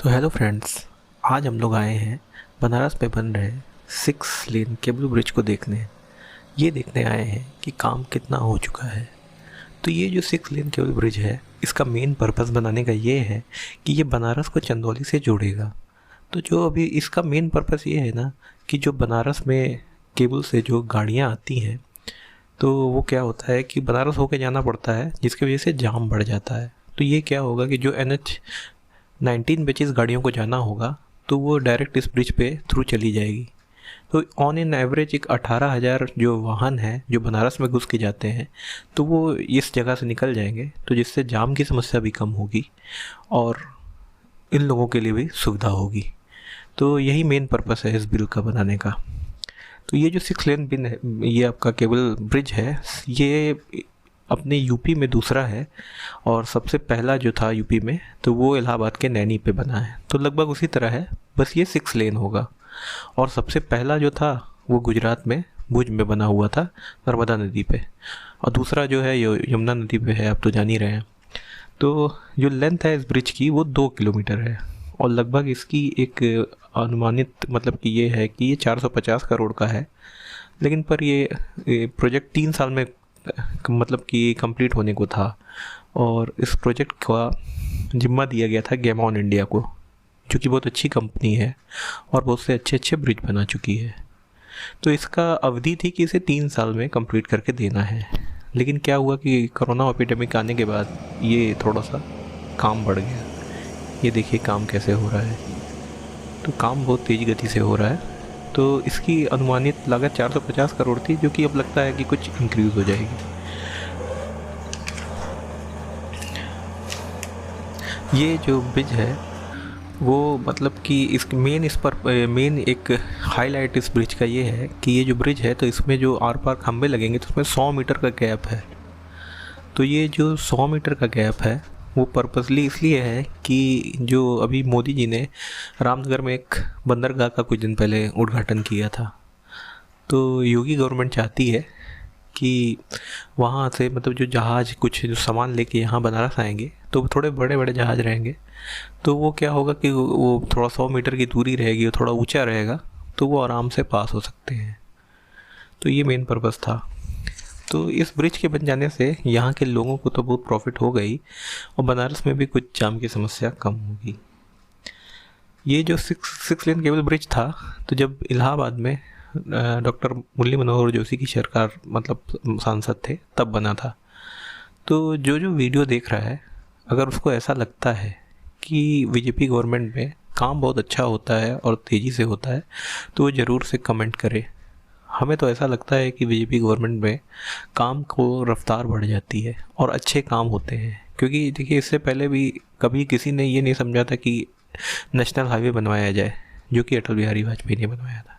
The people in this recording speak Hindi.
तो हेलो फ्रेंड्स, आज हम लोग आए हैं बनारस में बन रहे 6 लेन केबल ब्रिज को देखने। ये देखने आए हैं कि काम कितना हो चुका है। तो ये जो 6 लेन केबल ब्रिज है, इसका मेन पर्पस बनाने का ये है कि ये बनारस को चंदौली से जोड़ेगा। तो जो अभी इसका मेन पर्पस ये है ना कि जो बनारस में केबल से जो गाड़ियाँ आती हैं, तो वो क्या होता है कि बनारस होके जाना पड़ता है, जिसकी वजह से जाम बढ़ जाता है। तो ये क्या होगा कि जो NH-19 पे जिस गाड़ियों को जाना होगा तो वो डायरेक्ट इस ब्रिज पे थ्रू चली जाएगी। तो ऑन एन एवरेज एक 18,000 जो वाहन है जो बनारस में घुस के जाते हैं, तो वो इस जगह से निकल जाएंगे, तो जिससे जाम की समस्या भी कम होगी और इन लोगों के लिए भी सुविधा होगी। तो यही मेन पर्पस है इस बिल का बनाने का। तो ये जो 6 लेन बिन है, ये आपका केबल ब्रिज है, ये अपने यूपी में दूसरा है और सबसे पहला जो था यूपी में तो वो इलाहाबाद के नैनी पे बना है। तो लगभग उसी तरह है, बस ये 6 लेन होगा। और सबसे पहला जो था वो गुजरात में भुज में बना हुआ था, नर्मदा नदी पे। और दूसरा जो है यमुना नदी पे है, आप तो जान ही रहे हैं। तो जो लेंथ है इस ब्रिज की वो 2 किलोमीटर है और लगभग इसकी एक अनुमानित मतलब कि ये है कि ये 450 करोड़ का है। लेकिन पर ये प्रोजेक्ट 3 साल में मतलब कि कंप्लीट होने को था और इस प्रोजेक्ट का जिम्मा दिया गया था गैमॉन इंडिया को, जो कि बहुत अच्छी कंपनी है और बहुत से अच्छे अच्छे ब्रिज बना चुकी है। तो इसका अवधि थी कि इसे 3 साल में कंप्लीट करके देना है। लेकिन क्या हुआ कि कोरोना एपिडेमिक आने के बाद ये थोड़ा सा काम बढ़ गया। ये देखिए काम कैसे हो रहा है, तो काम बहुत तेज़ गति से हो रहा है। तो इसकी अनुमानित लागत 450 करोड़ थी, जो कि अब लगता है कि कुछ इंक्रीज़ हो जाएगी। ये जो ब्रिज है वो मतलब कि इस पर मेन एक हाईलाइट इस ब्रिज का ये है कि ये जो ब्रिज है तो इसमें जो आर पार खंभे लगेंगे तो उसमें 100 मीटर का गैप है। तो ये जो 100 मीटर का गैप है वो पर्पसली इसलिए है कि जो अभी मोदी जी ने रामनगर में एक बंदरगाह का कुछ दिन पहले उद्घाटन किया था, तो योगी गवर्नमेंट चाहती है कि वहाँ से मतलब जो जहाज़ कुछ जो सामान लेके यहाँ बनारस आएंगे तो थोड़े बड़े बड़े जहाज़ रहेंगे। तो वो क्या होगा कि वो थोड़ा 100 मीटर की दूरी रहेगी, वो थोड़ा ऊंचा रहेगा, तो वो आराम से पास हो सकते हैं। तो ये मेन पर्पस था। तो इस ब्रिज के बन जाने से यहाँ के लोगों को तो बहुत प्रॉफिट हो गई और बनारस में भी कुछ जाम की समस्या कम होगी। ये जो 6 लेन केबल ब्रिज था, तो जब इलाहाबाद में डॉक्टर मुरली मनोहर जोशी की सरकार मतलब सांसद थे तब बना था। तो जो जो वीडियो देख रहा है, अगर उसको ऐसा लगता है कि बीजेपी गवर्नमेंट में काम बहुत अच्छा होता है और तेज़ी से होता है, तो वो ज़रूर से कमेंट करे। हमें तो ऐसा लगता है कि बीजेपी गवर्नमेंट में काम को रफ्तार बढ़ जाती है और अच्छे काम होते हैं। क्योंकि देखिए, इससे पहले भी कभी किसी ने ये नहीं समझा था कि नेशनल हाईवे बनवाया जाए, जो कि अटल बिहारी वाजपेयी ने बनवाया था।